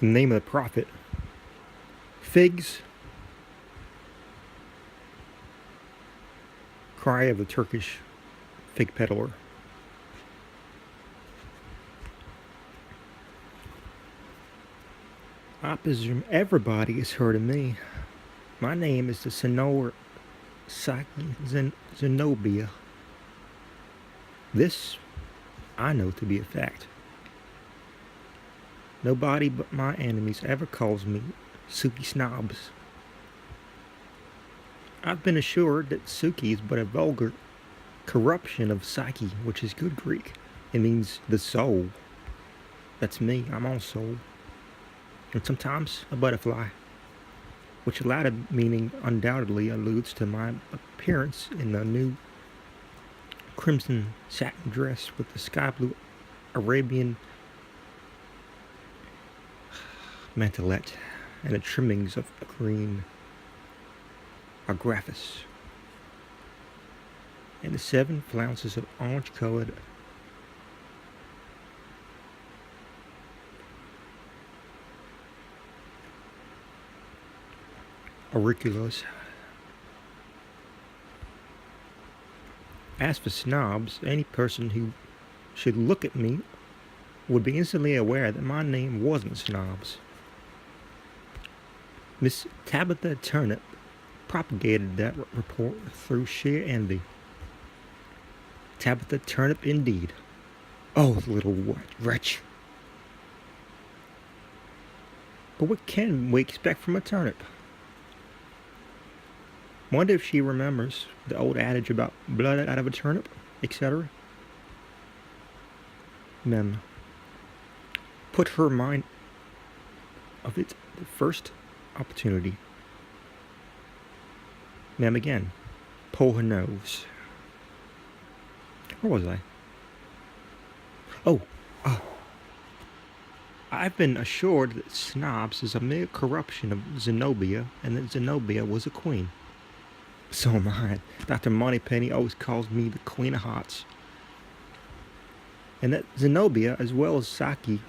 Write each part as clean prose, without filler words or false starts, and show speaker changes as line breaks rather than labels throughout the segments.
In the name of the prophet. Figs. Cry of the Turkish fig peddler. I presume everybody has heard of me. My name is the Senor Saki Zenobia. This I know to be a fact. Nobody but my enemies ever calls me Suki Snobs. I've been assured that Suki is but a vulgar corruption of Psyche, which is good Greek. It means the soul. That's me, I'm all soul. And sometimes a butterfly, which the latter meaning undoubtedly alludes to my appearance in the new crimson satin dress with the sky blue Arabian mantelet and the trimmings of green agraffas, and the 7 flounces of orange-colored auriculas. As for snobs, any person who should look at me would be instantly aware that my name wasn't Snobs. Miss Tabitha Turnip propagated that report through sheer envy. Tabitha Turnip indeed. Oh, little wretch. But what can we expect from a turnip? Wonder if she remembers the old adage about blood out of a turnip, etc. Mem. Put her mind of it the first opportunity. Mem again. Pull her nose. Where was I? Oh. I've been assured that Snobs is a mere corruption of Zenobia, and that Zenobia was a queen. So am I. Dr. Moneypenny always calls me the Queen of Hearts. And that Zenobia, as well as Saki,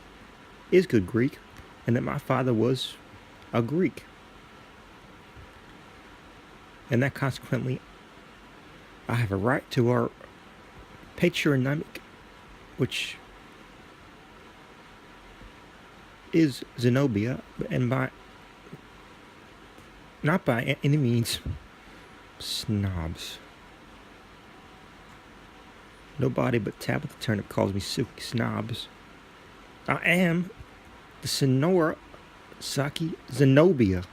is good Greek, and that my father was a Greek. And that consequently, I have a right to our patronymic, which is Zenobia, and not by any means Snobs. Nobody but Tabitha Turnip calls me Suki Snobs. I am the Senora Saki Zenobia.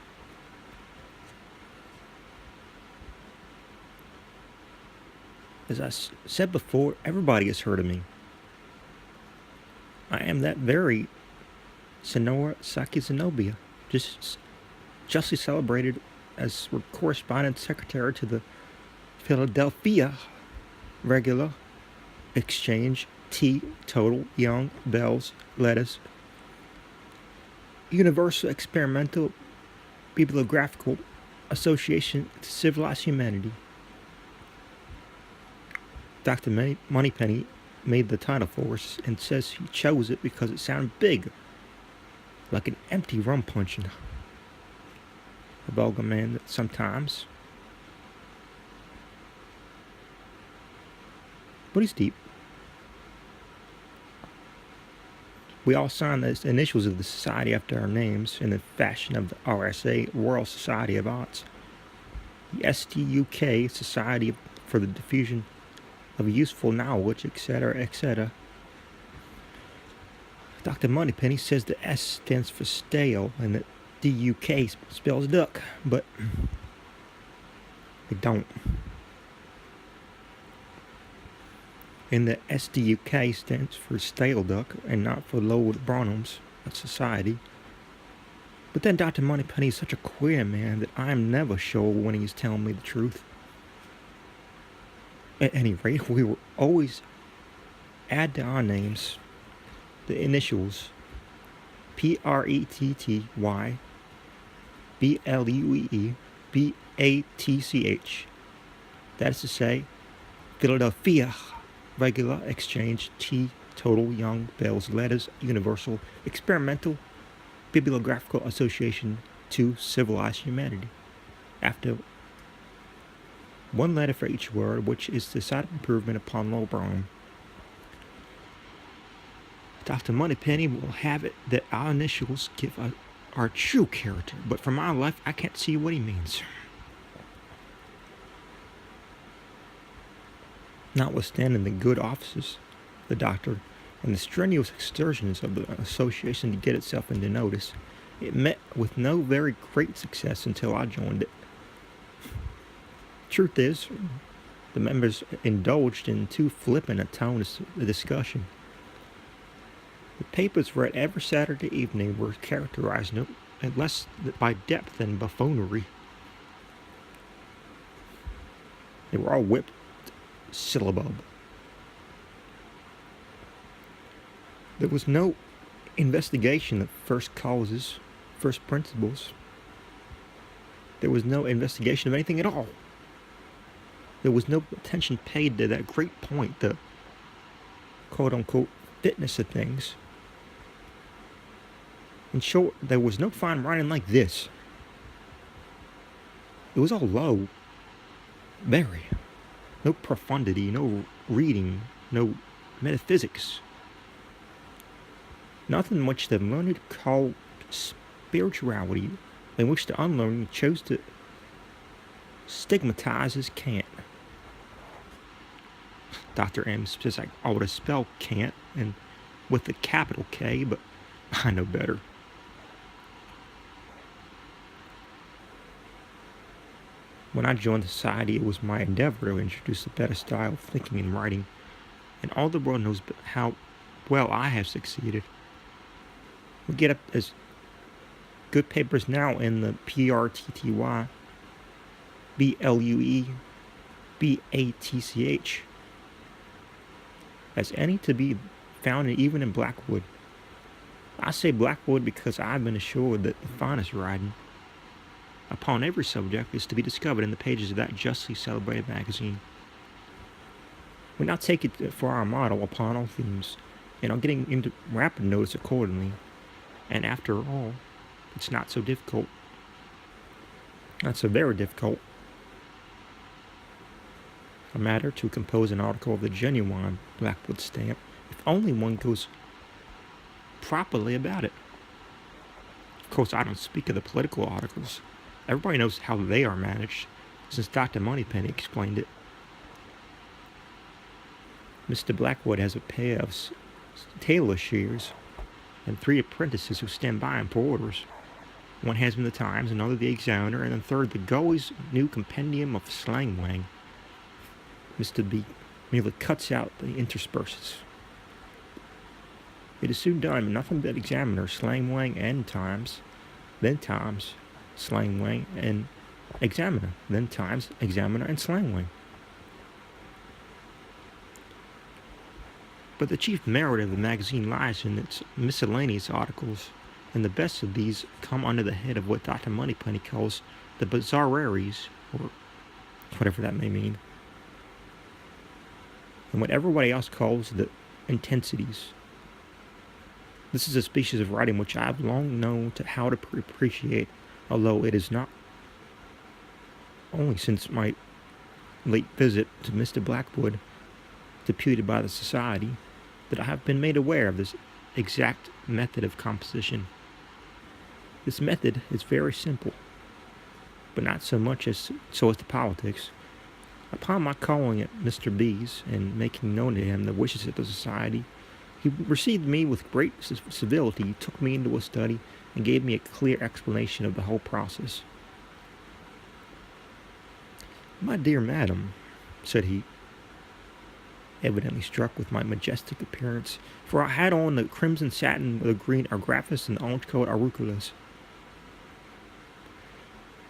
As I said before, everybody has heard of me. I am that very Senora Saki Zenobia, justly celebrated as correspondent secretary to the Philadelphia Regular Exchange Tea Total Young Bells Lettuce Universal Experimental Bibliographical Association to Civilize Humanity. Dr. Moneypenny made the title for us and says he chose it because it sounded big, like an empty rum puncheon. A vulgar man that sometimes, but he's deep. We all sign the initials of the society after our names in the fashion of the RSA, Royal Society of Arts, the STUK, Society for the Diffusion of Useful Knowledge, etc., etc. Dr. Moneypenny says the S stands for stale and that DUK spells duck, but they don't. And the SDUK stands for stale duck and not for Lord Bronham's society. But then Dr. Moneypenny is such a queer man that I am never sure when he's telling me the truth. At any rate, we will always add to our names the initials PRETTY BLUEE BATCH. That is to say, Philadelphia Regular Exchange Tea Total Young Bells Letters Universal Experimental bibliographical association to civilized humanity. After one letter for each word, which is the side of improvement upon low Rome. Dr. Moneypenny will have it that our initials give our true character, but for my life, I can't see what he means. Notwithstanding the good offices, the doctor, and the strenuous exertions of the association to get itself into notice, it met with no very great success until I joined it. Truth is, the members indulged in too flippant a tone of discussion. The papers read every Saturday evening were characterized no less by depth than buffoonery. They were all whipped syllabub. There was no investigation of first causes, first principles. There was no investigation of anything at all. There was no attention paid to that great point, the quote-unquote fitness of things. In short, there was no fine writing like this. It was all low. Very. No profundity, no reading, no metaphysics. Nothing which the learned call spirituality, in which the unlearned chose to stigmatize as cant. Dr. M says I ought to spell cant and with a capital K, but I know better. When I joined the society, it was my endeavor to introduce a better style of thinking and writing, and all the world knows how well I have succeeded. We get up as good papers now in the PRTTY, BLUE, BATCH, as any to be found even in Blackwood. I say Blackwood because I've been assured that the finest writing upon every subject is to be discovered in the pages of that justly celebrated magazine. We now take it for our model upon all themes, and are getting into rapid notice accordingly. And after all, it's not so difficult. Not so very difficult. A matter to compose an article of the genuine Blackwood stamp, if only one goes properly about it. Of course, I don't speak of the political articles. Everybody knows how they are managed, since Dr. Moneypenny explained it. Mr. Blackwood has a pair of tailor shears and 3 apprentices who stand by him for orders. One has him the Times, another the Examiner, and the third the Gully's new compendium of slang wang. Mr. B merely cuts out the intersperses. It is soon done, nothing but Examiner, slang wang, and Times, then Times, slang wang, and Examiner, then Times, Examiner, and slang wang. But the chief merit of the magazine lies in its miscellaneous articles, and the best of these come under the head of what Dr. Moneypenny calls the bizarreries, or whatever that may mean, and what everybody else calls the intensities. This is a species of writing which I have long known how to appreciate, although it is not only since my late visit to Mr. Blackwood, deputed by the Society, that I have been made aware of this exact method of composition. This method is very simple, but not so much as to politics. Upon my calling at Mr. B's and making known to him the wishes of the Society, he received me with great civility, took me into a study, and gave me a clear explanation of the whole process. "My dear madam," said he, evidently struck with my majestic appearance, for I had on the crimson satin with the green agraffas and the orange-colored auriculas.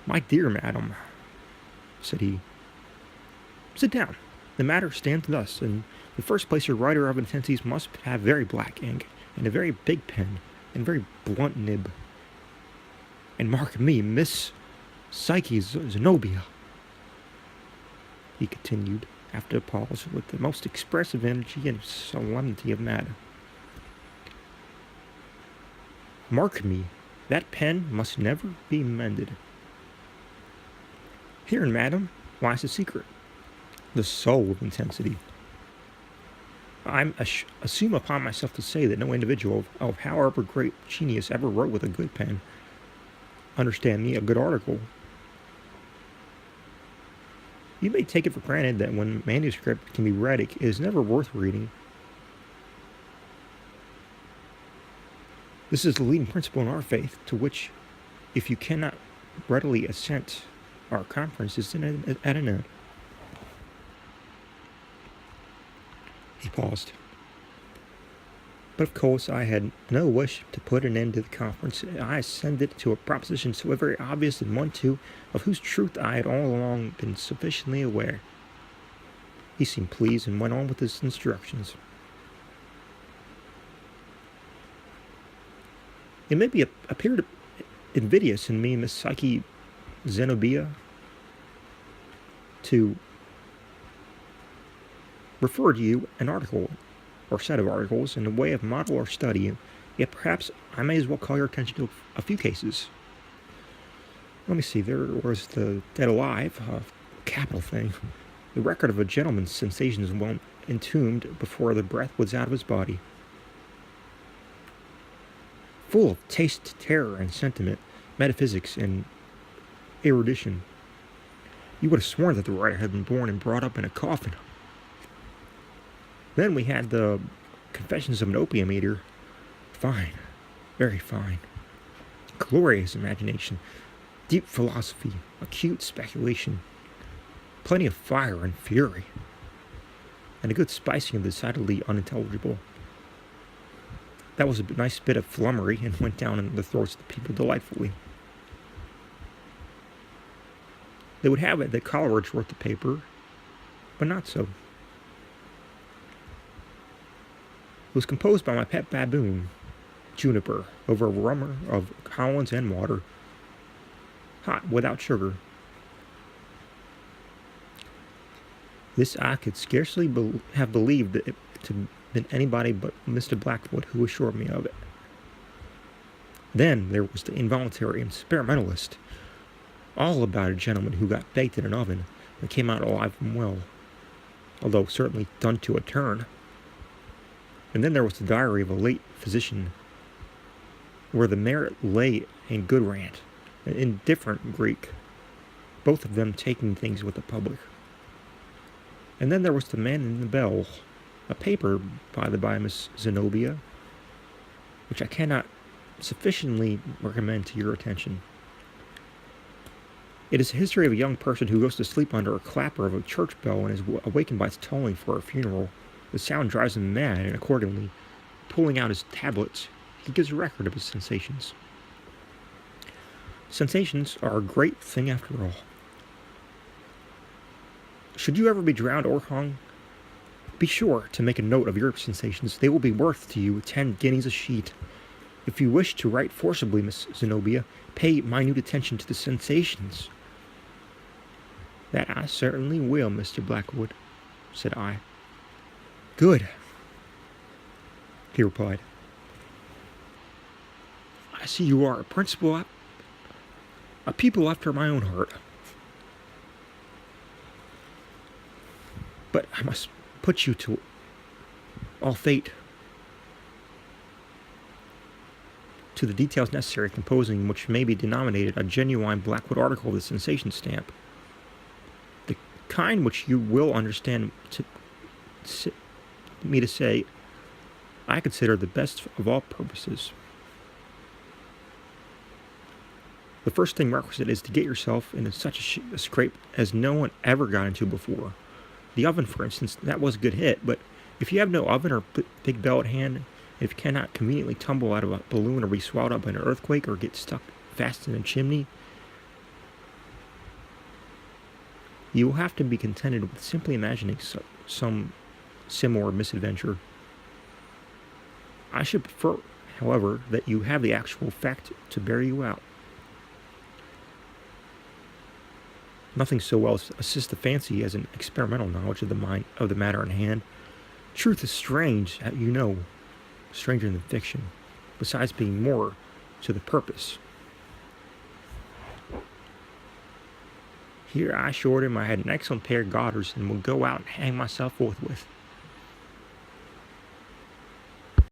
"My dear madam," said he, "sit down. The matter stands thus. In the first place, a writer of intensities must have very black ink, and a very big pen, and very blunt nib. And mark me, Miss Psyche Zenobia," he continued, after a pause, with the most expressive energy and solemnity of manner. "Mark me, That pen must never be mended. Herein, madam, lies the secret, the soul of intensity. I assume upon myself to say that no individual of however great genius ever wrote with a good pen. Understand me, a good article. You may take it for granted that when manuscript can be read, it is never worth reading. This is the leading principle in our faith, to which, if you cannot readily assent, our conference is at an end. He paused. But of course, I had no wish to put an end to the conference. I ascended to a proposition so very obvious and one, too, of whose truth I had all along been sufficiently aware. He seemed pleased and went on with his instructions. It may be appeared invidious in me, Miss Psyche Zenobia, to refer to you an article or set of articles in the way of model or study, yet perhaps I may as well call your attention to a few cases. Let me see, there was the Dead Alive, a capital thing. The record of a gentleman's sensations while entombed before the breath was out of his body. Full of taste, terror, and sentiment, metaphysics, and erudition. You would have sworn that the writer had been born and brought up in a coffin. Then we had the Confessions of an Opium Eater. Fine. Very fine. Glorious imagination. Deep philosophy. Acute speculation. Plenty of fire and fury. And a good spicing of the decidedly unintelligible. That was a nice bit of flummery and went down in the throats of the people delightfully. They would have it that Coleridge wrote the paper, but not so. It was composed by my pet baboon, Juniper, over a rummer of Collins and water, hot without sugar. This I could scarcely have believed it to have been anybody but Mr. Blackwood who assured me of it. Then there was the involuntary experimentalist, all about a gentleman who got baked in an oven and came out alive and well, although certainly done to a turn. And then there was the diary of a late physician, where the merit lay in good rant, an indifferent Greek, both of them taking things with the public. And then there was the Man in the Bell, a paper, by the by, Miss Zenobia, which I cannot sufficiently recommend to your attention. It is a history of a young person who goes to sleep under a clapper of a church bell and is awakened by its tolling for a funeral. The sound drives him mad, and accordingly, pulling out his tablets, he gives a record of his sensations. Sensations are a great thing after all. Should you ever be drowned or hung, be sure to make a note of your sensations. They will be worth to you 10 guineas a sheet. If you wish to write forcibly, Miss Zenobia, pay minute attention to the sensations. That I certainly will, Mr. Blackwood, said I. Good, he replied. I see you are a people after my own heart. But I must put you to all fate, to the details necessary composing which may be denominated a genuine Blackwood article of the sensation stamp. The kind which you will understand me to say I consider the best of all purposes. The first thing requisite is to get yourself into such a scrape as no one ever got into before. The oven, for instance, that was a good hit, but if you have no oven or big bell at hand, and if you cannot conveniently tumble out of a balloon or be swallowed up by an earthquake or get stuck fast in a chimney, you will have to be contented with simply imagining some similar misadventure. I should prefer, however, that you have the actual fact to bear you out. Nothing so well assists the fancy as an experimental knowledge of the mind of the matter in hand. Truth is strange, you know, stranger than fiction, besides being more to the purpose. Here I assured him I had an excellent pair of garters and would go out and hang myself forthwith.